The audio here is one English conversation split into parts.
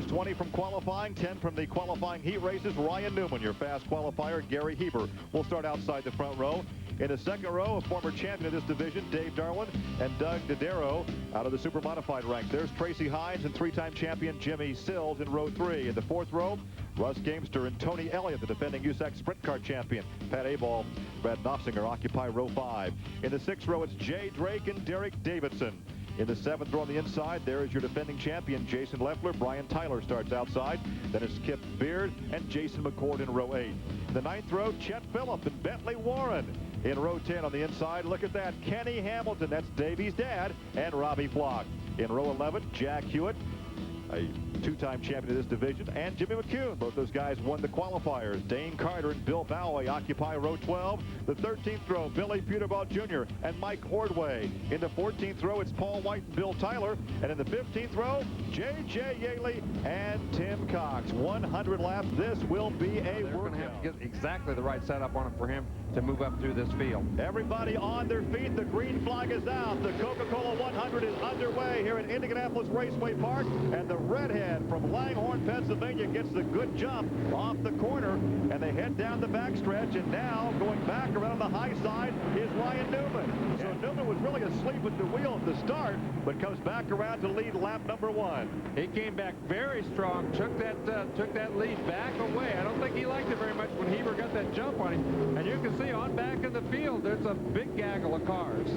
leaders, 20 from qualifying, 10 from the qualifying heat races. Ryan Newman, your fast qualifier. Gary Heber will start outside the front row. In the second row, a former champion of this division, Dave Darwin, and Doug Dodaro out of the super modified ranks. There's Tracy Hines and three-time champion Jimmy Sills in row 3. In the fourth row, Russ Gamester and Tony Elliott, the defending USAC sprint car champion. Pat Abel, Brad Knopfsinger occupy row 5. In the sixth row, it's Jay Drake and Derek Davidson. In the seventh row on the inside, there is your defending champion, Jason Leffler. Brian Tyler starts outside. Then it's Kip Beard and Jason McCord in row 8. In the ninth row, Chet Phillip and Bentley Warren. In row 10 on the inside, look at that, Kenny Hamilton, that's Davey's dad, and Robbie Flock. In row 11, Jack Hewitt, a two-time champion of this division, and Jimmy McCune. Both those guys won the qualifiers. Dane Carter and Bill Bowie occupy row 12. The 13th row, Billy Peterball Jr. and Mike Ordway. In the 14th row, it's Paul White and Bill Tyler. And in the 15th row, J.J. Yaley and Tim Cox. 100 laps. This will be a workout. They're going to have to get exactly the right setup on it for him to move up through this field. Everybody on their feet. The green flag is out. The Coca-Cola 100 is underway here at Indianapolis Raceway Park. And the redhead from Langhorne, Pennsylvania gets the good jump off the corner. And they head down the backstretch. And now going back around the high side is Ryan Newman. So Newman was really asleep at the wheel at the start, but comes back around to lead lap number 1. He came back very strong, took that lead back away. I don't think he liked it very much when Heber got that jump on him. And you can see on back in the field, there's a big gaggle of cars.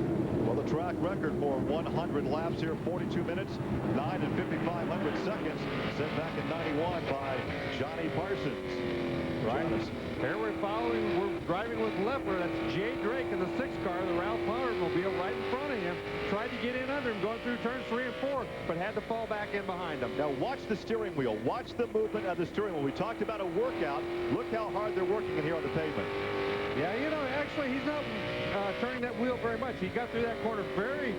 Well, the track record for 100 laps here, 42 minutes, 9 and 5,500 seconds, set back in 91 by Johnny Parsons. Right. Here we're driving with Leffler. That's Jay Drake in the 6th car, the Ralph Powermobile right in front of him. Tried to get in under him going through turns 3 and 4, but had to fall back in behind him. Now watch the steering wheel. Watch the movement of the steering wheel. We talked about a workout. Look how hard they're working in here on the pavement. Yeah, you know, actually, he's not turning that wheel very much. He got through that corner pretty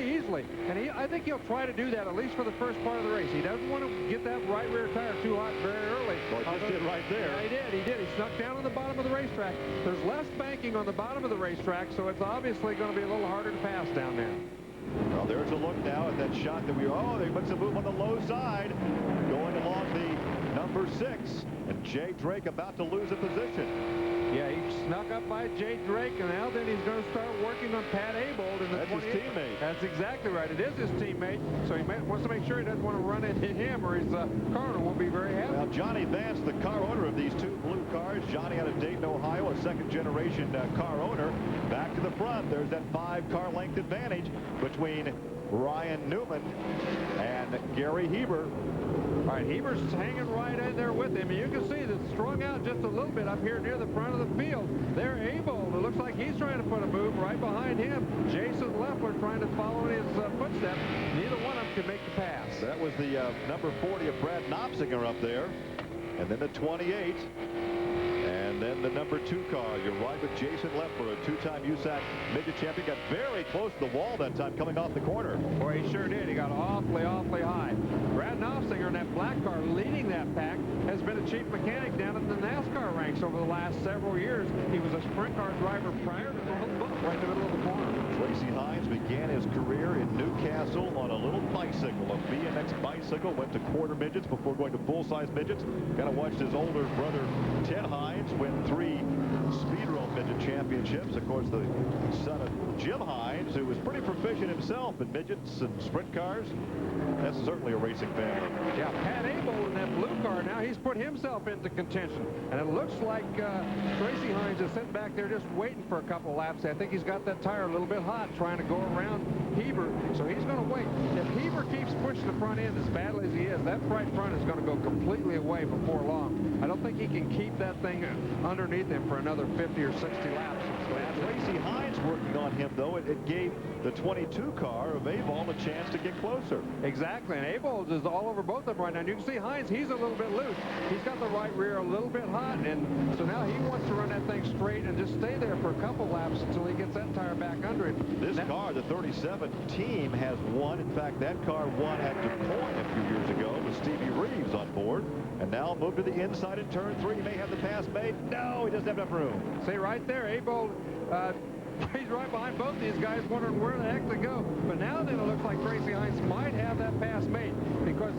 easily. And I think he'll try to do that, at least for the first part of the race. He doesn't want to get that right rear tire too hot very early. Well, he just did right there. Yeah, he did. He snuck down on the bottom of the racetrack. There's less banking on the bottom of the racetrack, so it's obviously going to be a little harder to pass down there. Well, there's a look now at that shot that they put some move on the low side, going along the number 6, and Jay Drake about to lose a position. Yeah, he snuck up by Jay Drake, and now then he's going to start working on Pat Abold in the 28th. That's his teammate. That's exactly right. It is his teammate, so he wants to make sure he doesn't want to run into him, or his car owner won't be very happy. Now, Johnny Vance, the car owner of these two blue cars. Johnny out of Dayton, Ohio, a second-generation car owner. Back to the front, there's that 5-car length advantage between Ryan Newman and Gary Heber. All right, Heber's hanging right in there with him. And you can see that strung out just a little bit up here near the front of the field. They're able. It looks like he's trying to put a move right behind him. Jason Leffler trying to follow in his footsteps. Neither one of them can make the pass. That was the number 40 of Brad Knopfsinger up there. And then the 28. And then the number 2 car. You're right with Jason Leffler, a two-time USAC midget champion. Got very close to the wall that time coming off the corner. Boy, he sure did. He got awfully high. Brad Knopfsinger in that black car leading that pack has been a chief mechanic down in the NASCAR ranks over the last several years. He was a sprint car driver prior to going right in the middle of the corner. Tracy Hines began his career in Newcastle on a little bicycle, a BMX bicycle. Went to quarter midgets before going to full-size midgets. Kind of watched his older brother, Ted Hines, win 3 speedrome midget championships. Of course, the son of Jim Hines, who was pretty proficient himself in midgets and sprint cars. That's certainly a racing family. Yeah, Pat Abel in that blue car now, he's put himself into contention. And it looks like Tracy Hines is sitting back there just waiting for a couple laps. I think he's got that tire a little bit hot trying to go around Heber, so he's going to wait. If Heber keeps pushing the front end as badly as he is, that right front is going to go completely away before long. I don't think he can keep that thing underneath him for another 50 or 60 laps. Tracy Hines working on him, though. It gave the 22 car of Abel a chance to get closer. Exactly, and Abel is all over both of them right now. And you can see Hines, he's a little bit loose. He's got the right rear a little bit hot, and so now he wants to run that thing straight and just stay there for a couple laps until he gets that tire back under it. This car, the 37 team, has won. In fact, that car won at DuPont a few years ago with Stevie Reeves on board. And now moved to the inside in turn 3. He may have the pass made. No, he doesn't have enough room. See right there, Abel, he's right behind both these guys wondering where the heck to go. But now then it looks like Tracy Hines might have that pass made because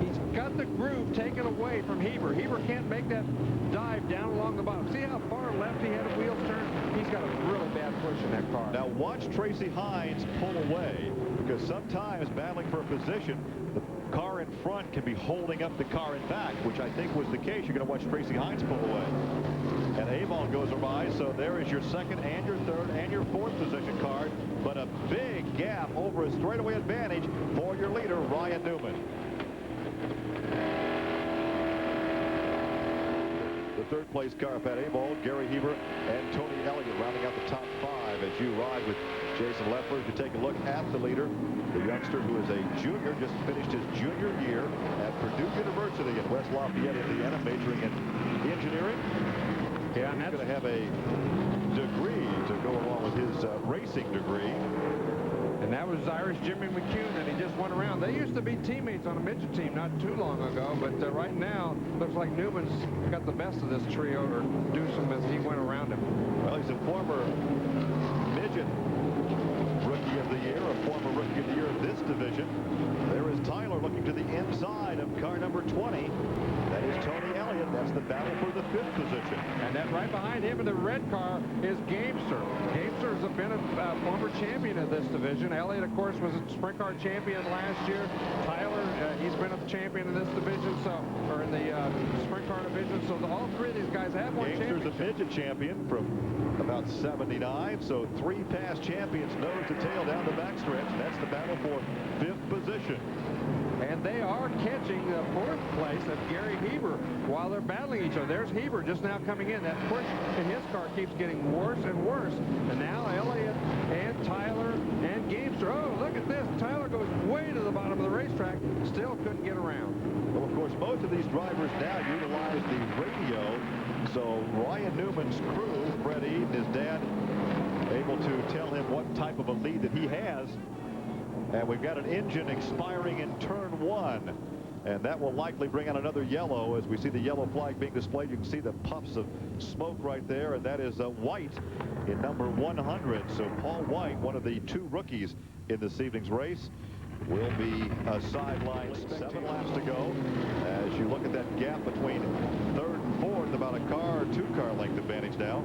he's got the groove taken away from Heber. Heber can't make that dive down along the bottom. See how far left he had a wheels turn? He's got a really bad push in that car. Now watch Tracy Hines pull away, because sometimes battling for a position, the car in front can be holding up the car in back, which I think was the case. You're going to watch Tracy Hines pull away. And Avon goes awry, so there is your second and your third and your fourth position card. But a big gap over a straightaway advantage for your leader, Ryan Newman. The third place car, Pat Abel, Gary Heber, and Tony Elliott rounding out the top five as you ride with Jason Leffler. To take a look at the leader, the youngster who is a junior, just finished his junior year at Purdue University in West Lafayette, Indiana, majoring in engineering. Yeah, and he's going to have a degree to go along with his racing degree. And that was Irish Jimmy McCune, and he just went around. They used to be teammates on a midget team not too long ago, but right now, looks like Newman's got the best of this trio, or Dewsum, as he went around him. Well, he's a former midget rookie of the year, a former rookie of the year in this division. There is Tyler looking to the inside of car number 20. That is Tony Elliott. That's the battle for the fifth position. And then right behind him in the red car is Gamester. Gamester has been a former champion of this division. Elliott, of course, was a sprint car champion last year. Tyler, he's been a champion in this division, or in the sprint car division. So all three of these guys have won championships. Gamester's a midget champion from about 79, so three past champions nose to tail down the backstretch. That's the battle for fifth position. And they are catching the fourth place of Gary Heber while they're battling each other. There's Heber just now coming in. That push in his car keeps getting worse and worse. And now Elliott and Tyler and Gamester. Oh, look at this. Tyler goes way to the bottom of the racetrack. Still couldn't get around. Well, of course, most of these drivers now utilize the radio. So Ryan Newman's crew, Fred Eden, his dad, able to tell him what type of a lead that he has. And we've got an engine expiring in turn one. And that will likely bring out another yellow. As we see the yellow flag being displayed, you can see the puffs of smoke right there. And that is White in number 100. So Paul White, one of the two rookies in this evening's race, will be sidelined. 7 laps to go. As you look at that gap between third and fourth, about a car or two-car length advantage now.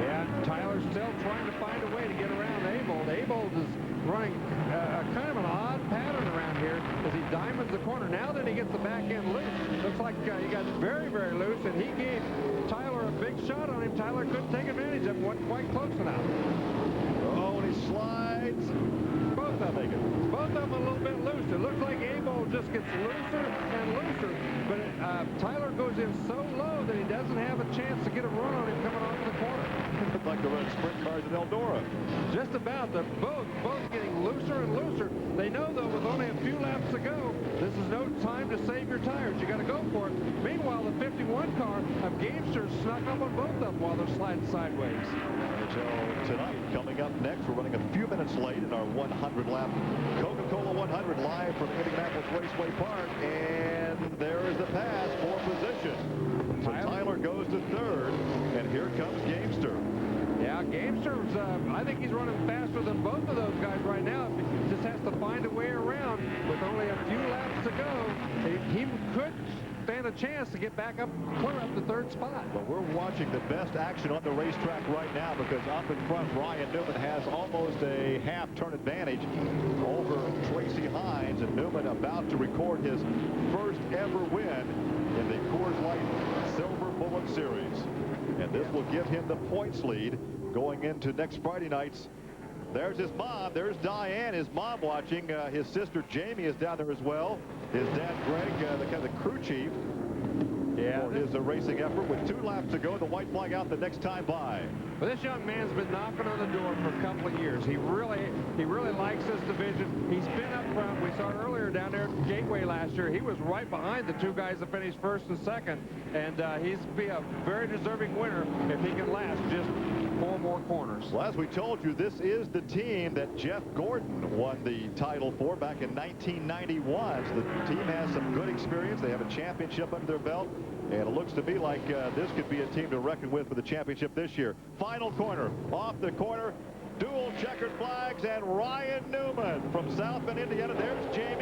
Yeah, Tyler's still trying to find a way to get around Abold. Abold is running kind of an odd pattern around here as he diamonds the corner. Now that he gets the back end loose, looks like he got very, very loose, and he gave Tyler a big shot on him. Tyler couldn't take advantage of him, wasn't quite close enough. Oh, and he slides. Both of them a little bit loose. It looks like Abold just gets looser and looser, but Tyler goes in so low that he doesn't have a chance to get a run on him coming off the corner. It's like the red sprint cars at Eldora. Just about. They're both getting looser and looser. They know, though, with only a few laps to go, this is no time to save your tires. You got to go for it. Meanwhile, the 51 car of Gamester snuck up on both of them while they're sliding sideways. So tonight, coming up next, we're running a few minutes late in our 100-lap Coca-Cola 100 live from Indianapolis Raceway Park. And there is the pass for position. So Tyler goes to third, and here comes Gamester. Yeah, Gamester's, I think he's running faster than both of those guys right now. He just has to find a way around with only a few laps to go. He could stand a chance to get back up, clear up the third spot. But we're watching the best action on the racetrack right now, because up in front, Ryan Newman has almost a half-turn advantage over Tracy Hines, and Newman about to record his first ever win in the Coors Light Silver Bullet Series. And this will give him the points lead going into next Friday night's. There's his mom. There's Diane, his mom, watching. His sister Jamie is down there as well. His dad Greg, the crew chief, for his racing effort. With 2 laps to go, the white flag out the next time by. Well, this young man's been knocking on the door for a couple of years. He really likes this division. He's been up front. We saw earlier down there at Gateway last year. He was right behind the two guys that finished first and second, and he's be a very deserving winner if he can last just 4 more corners. Well, as we told you, this is the team that Jeff Gordon won the title for back in 1991. So the team has some good experience. They have a championship under their belt, and it looks to me like this could be a team to reckon with for the championship this year. Final corner, off the corner, dual checkered flags, and Ryan Newman from South Bend, Indiana. There's Jamie.